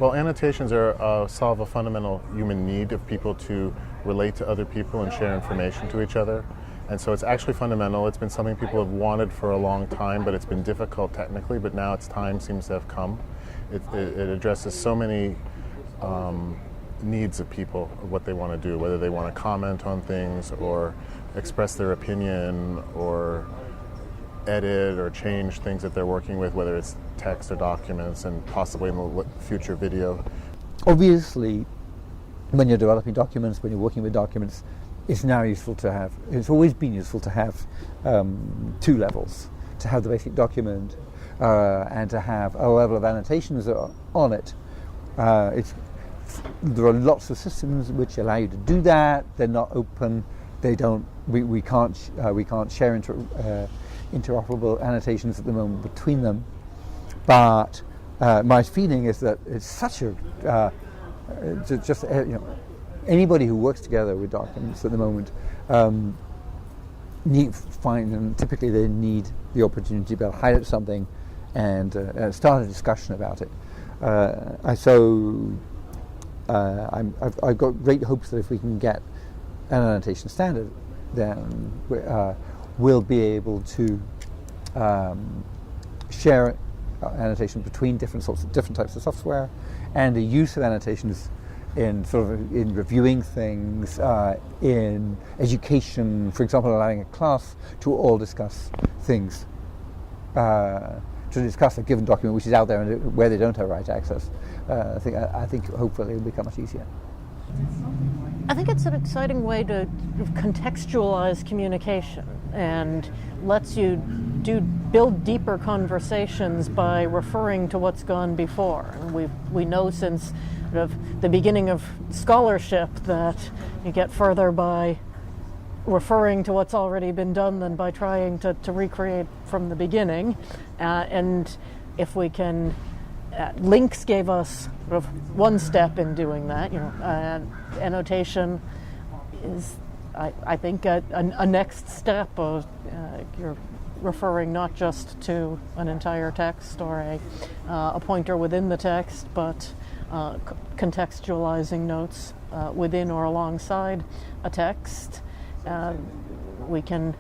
Well, annotations solve a fundamental human need of people to relate to other people and share information to each other. And so it's actually fundamental. It's been something people have wanted for a long time, but it's been difficult technically, but now its time seems to have come. It addresses so many needs of people, of what they want to do, whether they want to comment on things or express their opinion or edit or change things that they're working with, whether it's text or documents, and possibly in the future video. Obviously, when you're developing documents, when you're working with documents, it's now useful to have, it's always been useful to have two levels, to have the basic document and to have a level of annotations on it. There are lots of systems which allow you to do that. They're not open. They don't. We can't share interoperable annotations at the moment between them. But my feeling is that it's such a anybody who works together with documents at the moment typically they need the opportunity to be able to highlight something and start a discussion about it. I've got great hopes that if we can get an annotation standard, then we'll be able to share annotation between different types of software, and the use of annotations in reviewing things, in education, for example, allowing a class to all discuss things, to discuss a given document which is out there and where they don't have right access. I think hopefully it'll become much easier. I think it's an exciting way to contextualize communication and lets you build deeper conversations by referring to what's gone before. And we know since the beginning of scholarship that you get further by referring to what's already been done than by trying to recreate from the beginning. And if we can, links gave us one step in doing that. Annotation is, I think, a next step of you're referring not just to an entire text or a pointer within the text, but contextualizing notes within or alongside a text. We can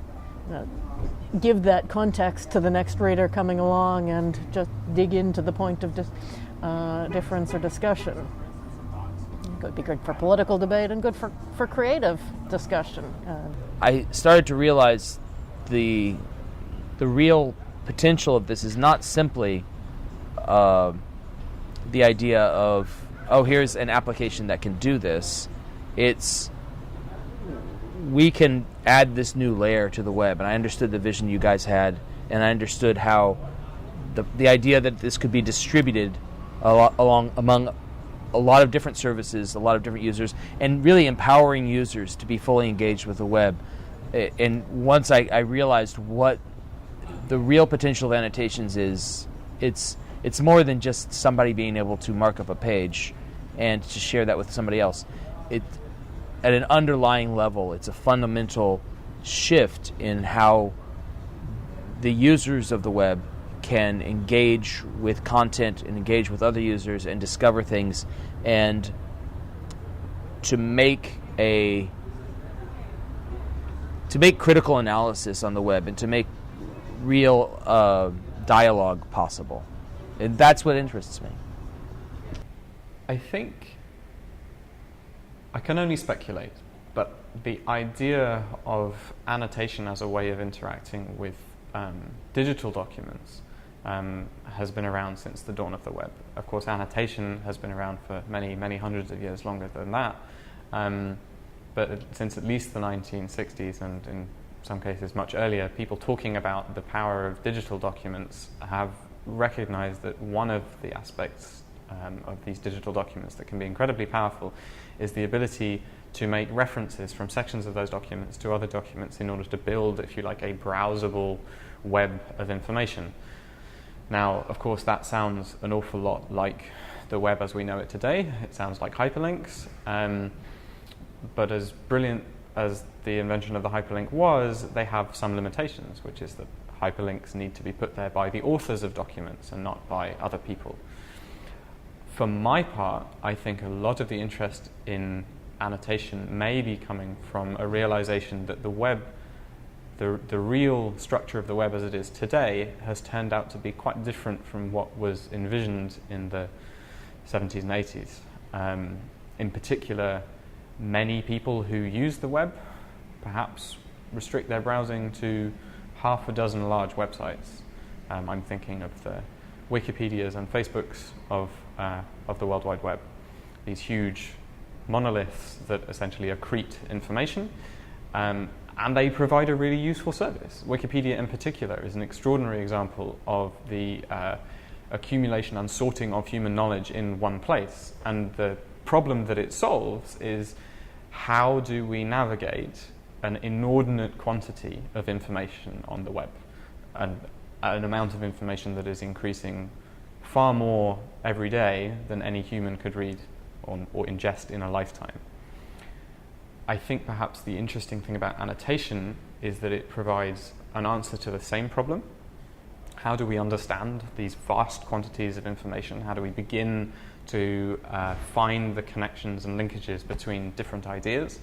give that context to the next reader coming along and just dig into the point of difference or discussion. It could be good for political debate and good for creative discussion. I started to realize the real potential of this is not simply the idea of, oh, here's an application that can do this. It's we can add this new layer to the web, and I understood the vision you guys had, and I understood how the idea that this could be distributed among a lot of different services, a lot of different users, and really empowering users to be fully engaged with the web. And once I realized what the real potential of annotations is, it's more than just somebody being able to mark up a page and to share that with somebody else. At an underlying level, it's a fundamental shift in how the users of the web can engage with content and engage with other users and discover things, and to make critical analysis on the web and to make real dialogue possible. And that's what interests me. I think I can only speculate, but the idea of annotation as a way of interacting with digital documents has been around since the dawn of the web. Of course, annotation has been around for many, many hundreds of years longer than that, but since at least the 1960s, and in some cases much earlier, people talking about the power of digital documents have recognized that one of the aspects of these digital documents that can be incredibly powerful is the ability to make references from sections of those documents to other documents in order to build, if you like, a browsable web of information. Now, of course, that sounds an awful lot like the web as we know it today. It sounds like hyperlinks, but as brilliant as the invention of the hyperlink was, they have some limitations, which is that hyperlinks need to be put there by the authors of documents and not by other people. For my part, I think a lot of the interest in annotation may be coming from a realization that the web, the real structure of the web as it is today, has turned out to be quite different from what was envisioned in the 70s and 80s. In particular, many people who use the web perhaps restrict their browsing to half a dozen large websites. I'm thinking of the Wikipedias and Facebooks of the World Wide Web, these huge monoliths that essentially accrete information, and they provide a really useful service. Wikipedia in particular is an extraordinary example of the accumulation and sorting of human knowledge in one place, and the problem that it solves is how do we navigate an inordinate quantity of information on the web, and an amount of information that is increasing far more every day than any human could read or ingest in a lifetime. I think perhaps the interesting thing about annotation is that it provides an answer to the same problem. How do we understand these vast quantities of information? How do we begin to find the connections and linkages between different ideas?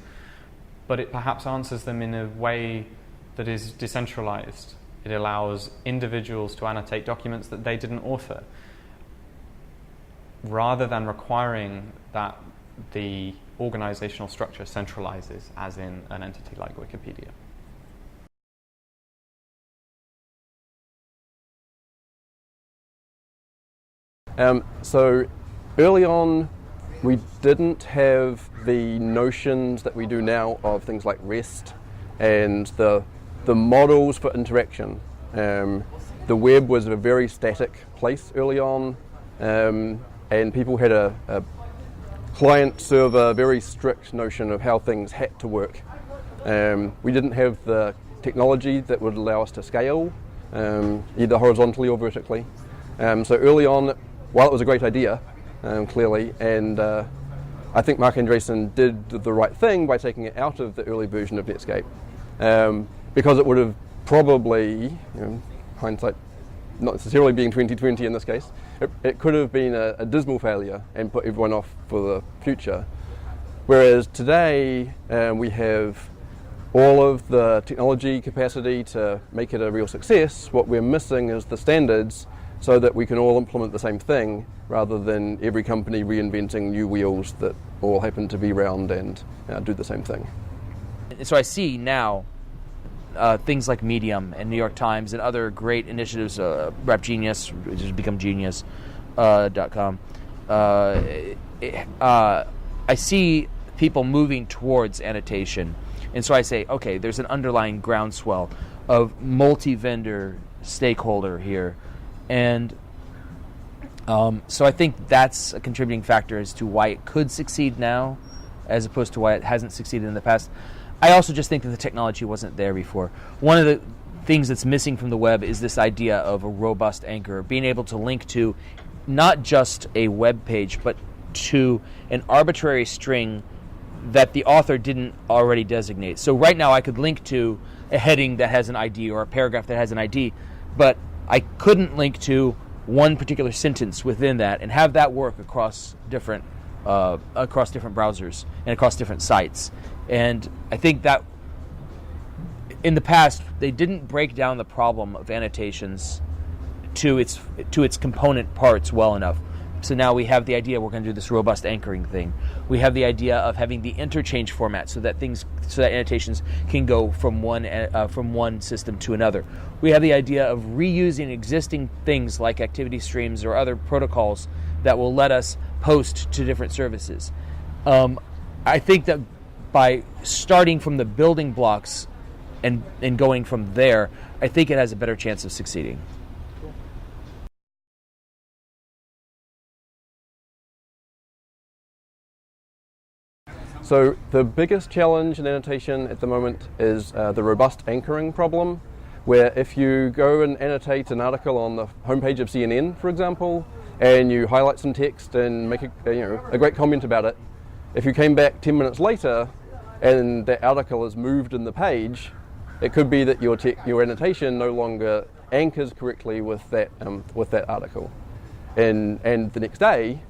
But it perhaps answers them in a way that is decentralized. It allows individuals to annotate documents that they didn't author, rather than requiring that the organizational structure centralizes, as in an entity like Wikipedia. So early on, we didn't have the notions that we do now of things like REST and the models for interaction. The web was a very static place early on, and people had a client-server, very strict notion of how things had to work. We didn't have the technology that would allow us to scale, either horizontally or vertically. So early on, while it was a great idea, clearly, and I think Mark Andreessen did the right thing by taking it out of the early version of Netscape, because it would have probably, hindsight not necessarily being 2020 in this case, it could have been a dismal failure and put everyone off for the future. Whereas today we have all of the technology capacity to make it a real success. What we're missing is the standards so that we can all implement the same thing rather than every company reinventing new wheels that all happen to be round and do the same thing. So I see now things like Medium and New York Times and other great initiatives, Rap Genius, which has become Genius.com. I see people moving towards annotation. And so I say, okay, there's an underlying groundswell of multi-vendor stakeholder here. And so I think that's a contributing factor as to why it could succeed now as opposed to why it hasn't succeeded in the past. I also just think that the technology wasn't there before. One of the things that's missing from the web is this idea of a robust anchor, being able to link to not just a web page, but to an arbitrary string that the author didn't already designate. So right now I could link to a heading that has an ID or a paragraph that has an ID, but I couldn't link to one particular sentence within that and have that work across different browsers and across different sites. And I think that in the past they didn't break down the problem of annotations to its component parts well enough. So now we have the idea we're going to do this robust anchoring thing. We have the idea of having the interchange format so that annotations can go from one system to another. We have the idea of reusing existing things like activity streams or other protocols that will let us post to different services. I think that by starting from the building blocks and going from there, I think it has a better chance of succeeding. So the biggest challenge in annotation at the moment is the robust anchoring problem, where if you go and annotate an article on the homepage of CNN, for example, and you highlight some text and make a great comment about it, if you came back 10 minutes later and that article is moved in the page, it could be that your annotation no longer anchors correctly with that article. And the next day,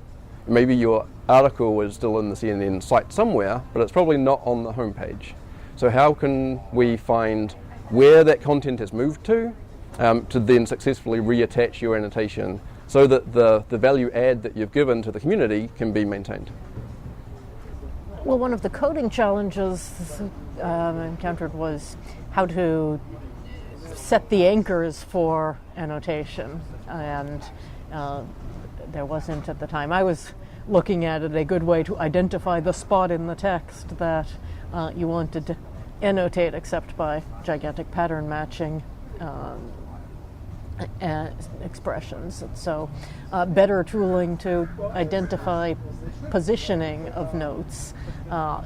maybe your article is still in the CNN site somewhere, but it's probably not on the homepage. So how can we find where that content has moved to then successfully reattach your annotation so that the value add that you've given to the community can be maintained? Well, one of the coding challenges I encountered was how to set the anchors for annotation, and there wasn't at the time I was looking at it a good way to identify the spot in the text that you wanted to annotate except by gigantic pattern matching expressions. So better tooling to identify positioning of notes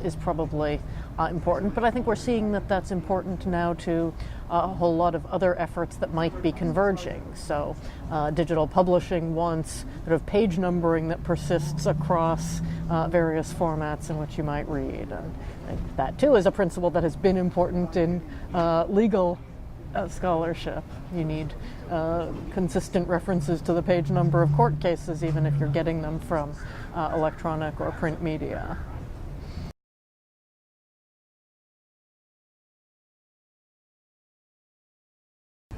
is probably important, but I think we're seeing that that's important now to a whole lot of other efforts that might be converging. So digital publishing wants sort of page numbering that persists across various formats in which you might read, and that too is a principle that has been important in legal scholarship. You need consistent references to the page number of court cases, even if you're getting them from electronic or print media.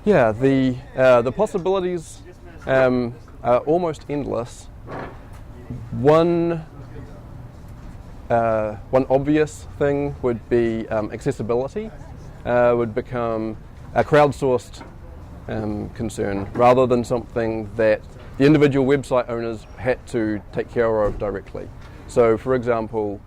Yeah, the possibilities are almost endless. One obvious thing would be accessibility. Would become a crowdsourced concern rather than something that the individual website owners had to take care of directly. So, for example,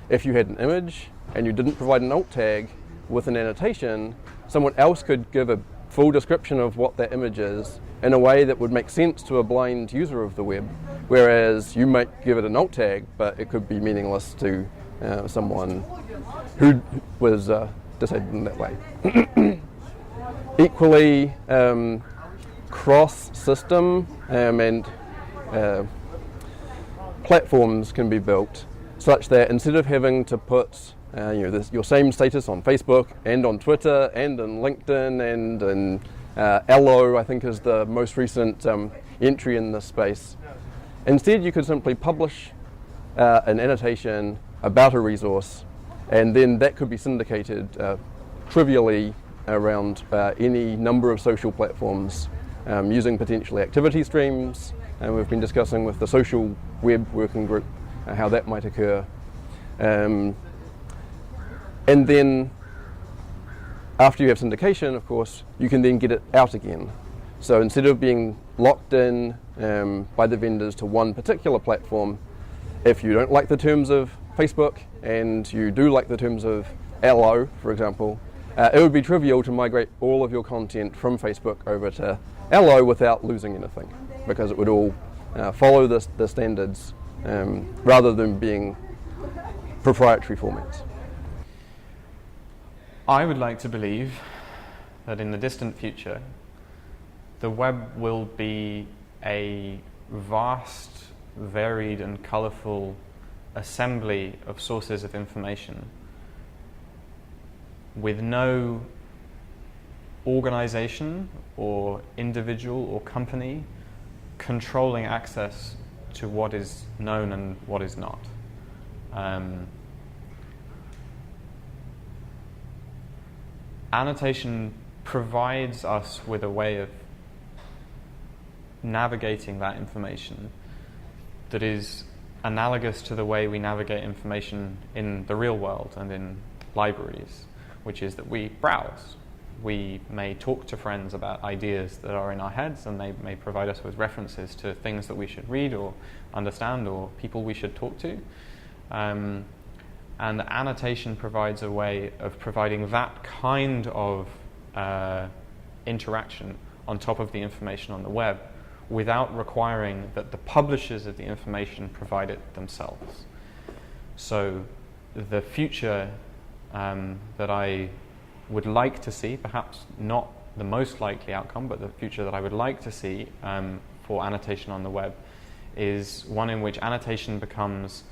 if you had an image and you didn't provide an alt tag with an annotation, someone else could give a full description of what that image is in a way that would make sense to a blind user of the web, whereas you might give it an alt tag, but it could be meaningless to someone who was disabled in that way. Equally, cross-system and platforms can be built such that instead of having to put your same status on Facebook and on Twitter and on LinkedIn and in Allo, I think is the most recent entry in this space. Instead, you could simply publish an annotation about a resource, and then that could be syndicated trivially around any number of social platforms using potentially activity streams. And we've been discussing with the social web working group how that might occur. And then after you have syndication, of course, you can then get it out again. So instead of being locked in by the vendors to one particular platform, if you don't like the terms of Facebook and you do like the terms of Allo, for example, it would be trivial to migrate all of your content from Facebook over to Allo without losing anything, because it would all follow the standards rather than being proprietary formats. I would like to believe that in the distant future, the web will be a vast, varied and colourful assembly of sources of information with no organisation or individual or company controlling access to what is known and what is not. Annotation provides us with a way of navigating that information that is analogous to the way we navigate information in the real world and in libraries, which is that we browse. We may talk to friends about ideas that are in our heads, and they may provide us with references to things that we should read or understand or people we should talk to. And annotation provides a way of providing that kind of interaction on top of the information on the web without requiring that the publishers of the information provide it themselves. So the future that I would like to see, perhaps not the most likely outcome, but the future that I would like to see for annotation on the web is one in which annotation becomes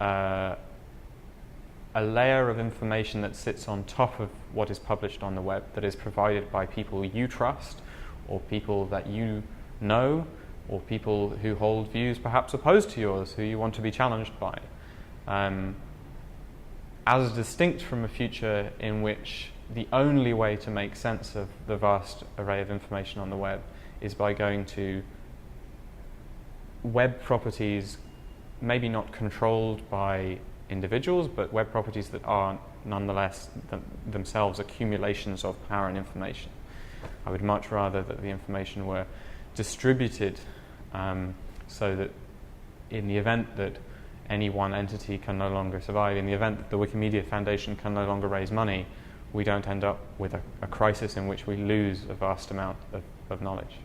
a layer of information that sits on top of what is published on the web, that is provided by people you trust or people that you know or people who hold views perhaps opposed to yours, who you want to be challenged by. As distinct from a future in which the only way to make sense of the vast array of information on the web is by going to web properties, maybe not controlled by individuals, but web properties that are nonetheless themselves accumulations of power and information. I would much rather that the information were distributed so that in the event that any one entity can no longer survive, in the event that the Wikimedia Foundation can no longer raise money, we don't end up with a crisis in which we lose a vast amount of knowledge.